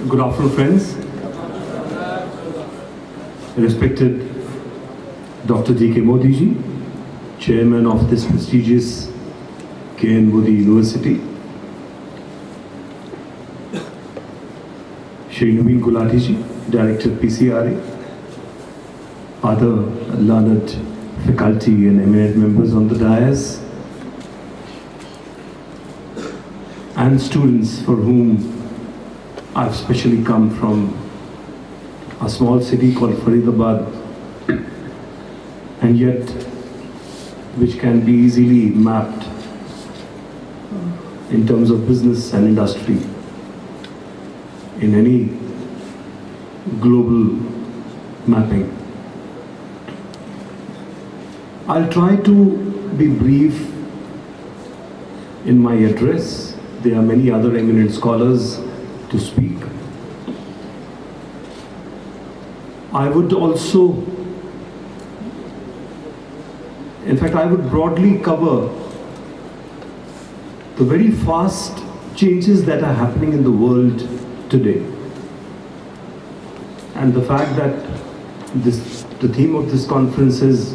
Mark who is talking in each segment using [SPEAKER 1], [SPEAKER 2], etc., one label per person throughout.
[SPEAKER 1] Good afternoon, friends. Respected Dr. DKNMU Ji, Chairman of this prestigious KN University, Shri Naveen Gulati Ji, Director PCRA, other learned faculty and eminent members on the dais, and students for whom I've specially come from a small city called Faridabad, and yet which can be easily mapped in terms of business and industry in any global mapping. I'll try to be brief in my address. There are many other eminent scholars to speak. I would also, in fact, I would broadly cover the very fast changes that are happening in the world today. And the fact that the theme of this conference is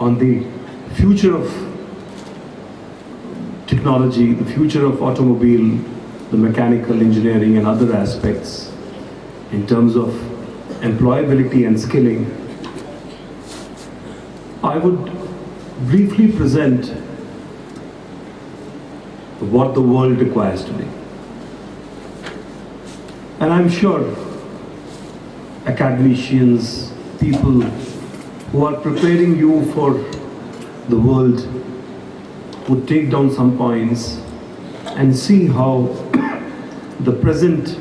[SPEAKER 1] on the future of technology, the future of automobile, the mechanical engineering and other aspects in terms of employability and skilling. I would briefly present what the world requires today. And I'm sure academicians, people who are preparing you for the world would take down some points and see how the present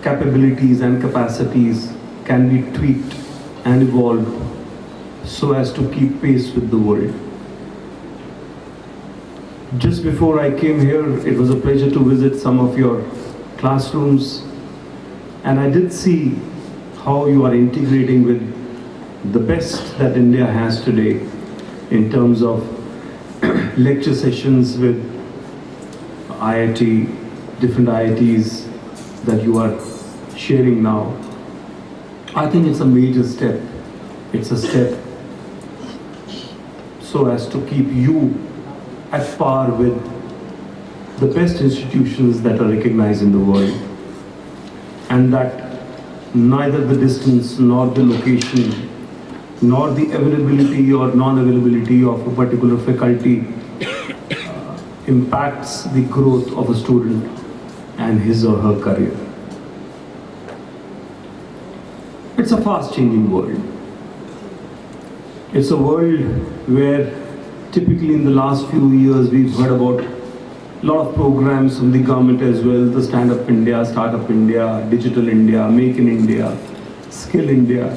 [SPEAKER 1] capabilities and capacities can be tweaked and evolved so as to keep pace with the world. Just before I came here, it was a pleasure to visit some of your classrooms, and I did see how you are integrating with the best that India has today in terms of lecture sessions with IIT, different IITs that you are sharing now. I think it's a major step. It's a step so as to keep you at par with the best institutions that are recognized in the world, and that neither the distance nor the location nor the availability or non-availability of a particular faculty impacts the growth of a student and his or her career. It's a fast-changing world. It's a world where typically in the last few years we've heard about a lot of programs from the government as well, the Stand Up India, Startup India, Digital India, Make in India, Skill India.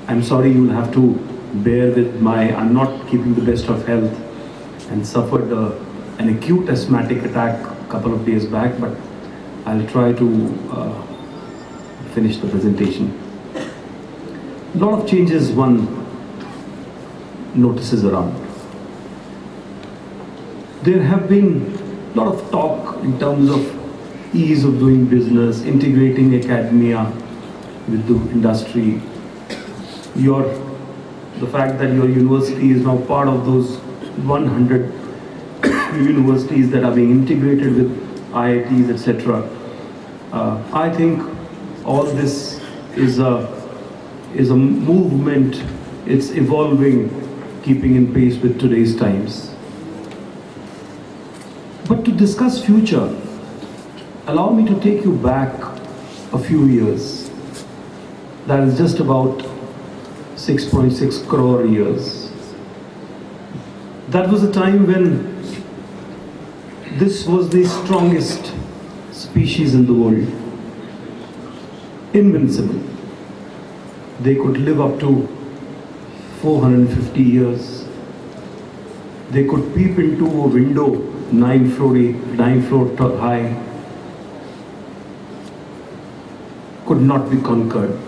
[SPEAKER 1] I'm sorry, you'll have to bear with I'm not keeping the best of health and suffered an acute asthmatic attack a couple of days back, but I'll try to finish the presentation. A lot of changes one notices around. There have been a lot of talk in terms of ease of doing business, integrating academia with the industry. The fact that your university is now part of those 100 universities that are being integrated with IITs, etc. I think all this is a movement. It's evolving, keeping in pace with today's times. But to discuss future, allow me to take you back a few years. That is just about 6.6 crore years. That was a time when this was the strongest species in the world. Invincible. They could live up to 450 years. They could peep into a window 9 floor high. Could not be conquered.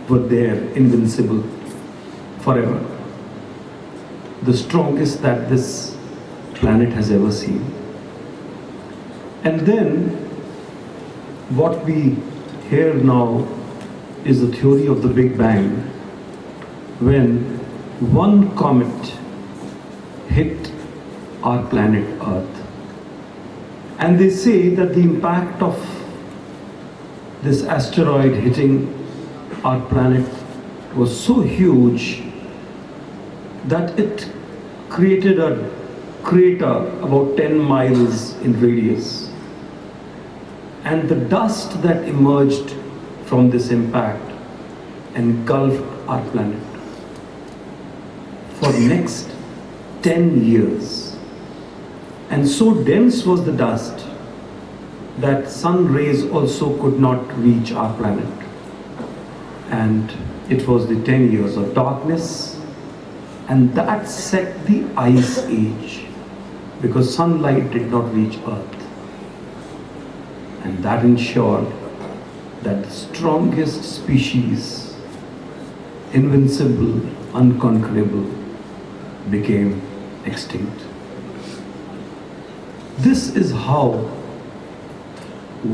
[SPEAKER 1] Were there, invincible, forever. The strongest that this planet has ever seen. And then what we hear now is the theory of the Big Bang, when one comet hit our planet Earth. And they say that the impact of this asteroid hitting our planet was so huge that it created a crater about 10 miles in radius. And the dust that emerged from this impact engulfed our planet for next 10 years. And so dense was the dust that sun rays also could not reach our planet. And it was the 10 years of darkness, and that set the ice age, because sunlight did not reach Earth. And that ensured that the strongest species, invincible, unconquerable, became extinct. This is how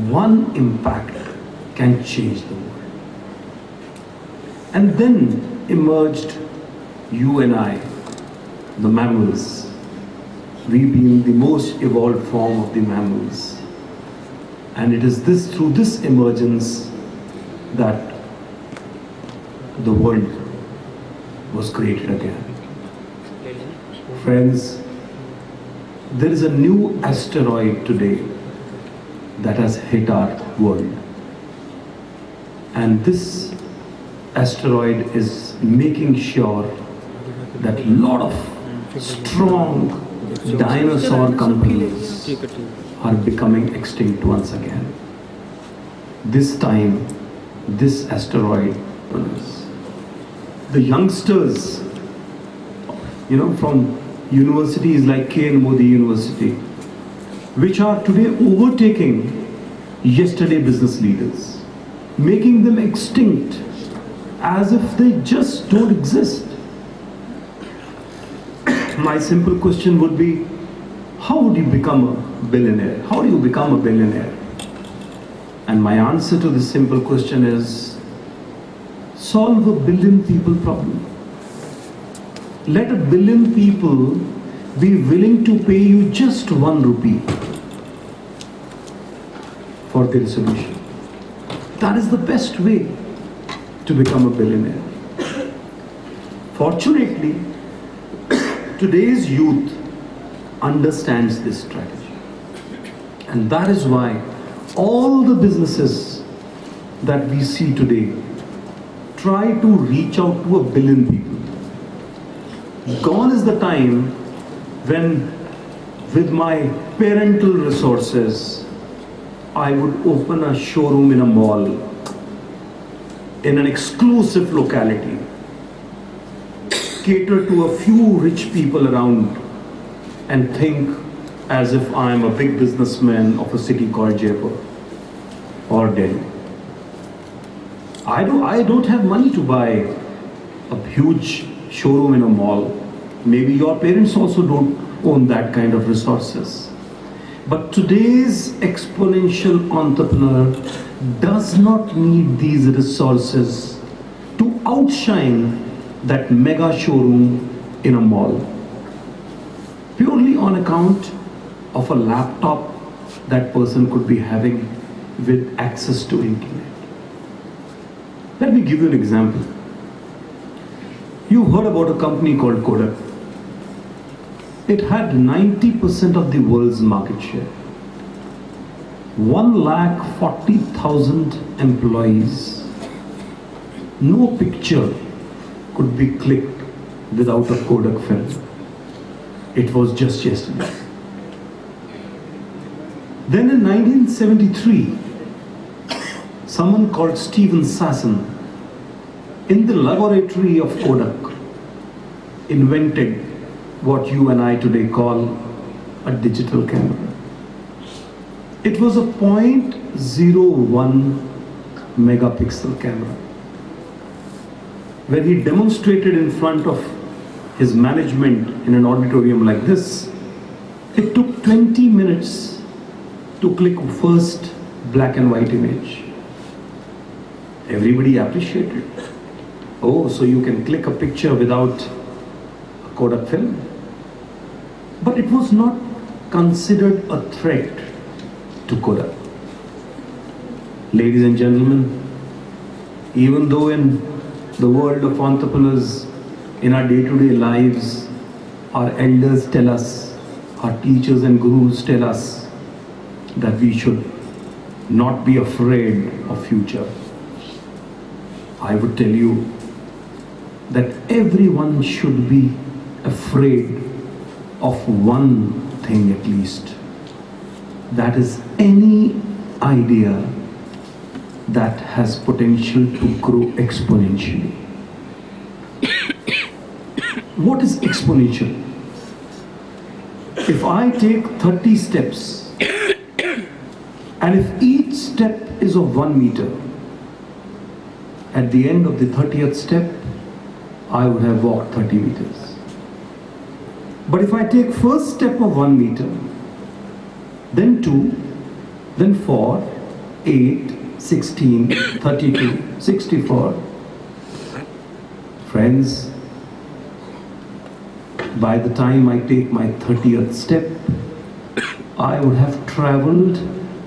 [SPEAKER 1] one impact can change the world. And then emerged you and I, the mammals, we being the most evolved form of the mammals. And it is through this emergence that the world was created again. Friends, there is a new asteroid today that has hit our world. And this asteroid is making sure that a lot of strong dinosaur companies are becoming extinct once again. This time, this asteroid, the youngsters, from universities like KNMU University, which are today overtaking yesterday business leaders, making them extinct as if they just don't exist. My simple question would be, how would you become a billionaire? How do you become a billionaire? And my answer to this simple question is, solve a billion people problem. Let a billion people be willing to pay you just 1 rupee for their solution. That is the best way to become a billionaire. Fortunately, today's youth understands this strategy. And that is why all the businesses that we see today try to reach out to 1 billion people. Gone is the time when, with my parental resources, I would open a showroom in a mall, in an exclusive locality, cater to a few rich people around, and think as if I am a big businessman of a city called Jaipur or Delhi. I don't have money to buy a huge showroom in a mall. Maybe your parents also don't own that kind of resources. But today's exponential entrepreneur does not need these resources to outshine that mega showroom in a mall, purely on account of a laptop that person could be having with access to internet. Let me give you an example. You heard about a company called Kodak. It had 90% of the world's market share. 140,000 employees. No picture could be clicked without a Kodak film. It was just yesterday. Then in 1973, someone called Steven Sasson, in the laboratory of Kodak, invented what you and I today call a digital camera. It was a 0.01 megapixel camera. When he demonstrated in front of his management in an auditorium like this, It took 20 minutes to click first black and white image. Everybody appreciated. Oh, so you can click a picture without a Kodak film? But it was not considered a threat to Kodak. Ladies and gentlemen, even though in the world of entrepreneurs, in our day-to-day lives, our elders tell us, our teachers and gurus tell us that we should not be afraid of future. I would tell you that everyone should be afraid of one thing at least. That is any idea that has potential to grow exponentially. What is exponential? If I take 30 steps and if each step is of 1 meter, at the end of the 30th step, I would have walked 30 meters. But if I take first step of 1 meter, then 2, then 4, 8, 16, 32, 64. Friends, by the time I take my 30th step, I would have traveled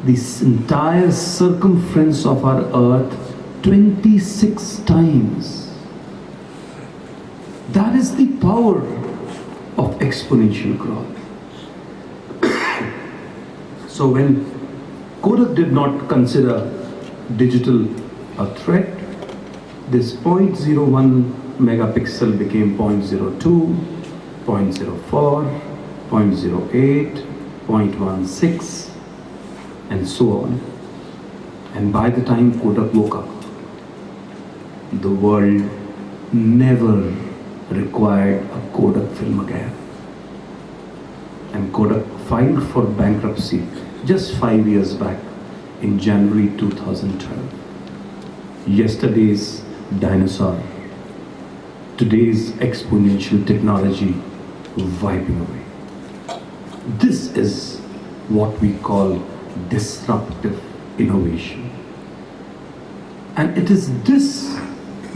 [SPEAKER 1] this entire circumference of our earth 26 times. That is the power of exponential growth. So when Kodak did not consider digital a threat, this 0.01 megapixel became 0.02, 0.04, 0.08, 0.16, and so on. And by the time Kodak woke up, the world never required a Kodak film again. And Kodak filed for bankruptcy just 5 years back in January 2012. Yesterday's dinosaur, today's exponential technology wiping away. This is what we call disruptive innovation. And it is this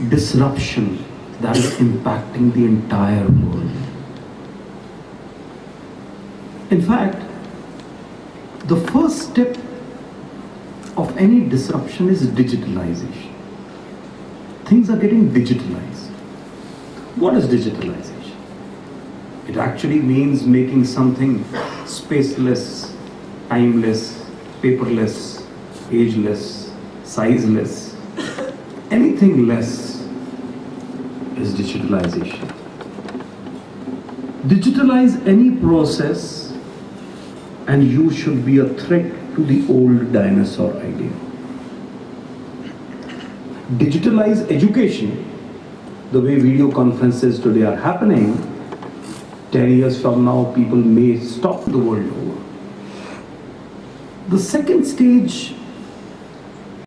[SPEAKER 1] disruption that is impacting the entire world. In fact, the first step of any disruption is digitalization. Things are getting digitalized. What is digitalization? It actually means making something spaceless, timeless, paperless, ageless, sizeless. Anything less is digitalization. Digitalize any process and you should be a threat to the old dinosaur idea. Digitalize education, the way video conferences today are happening. 10 years from now, people may stop the world over. The second stage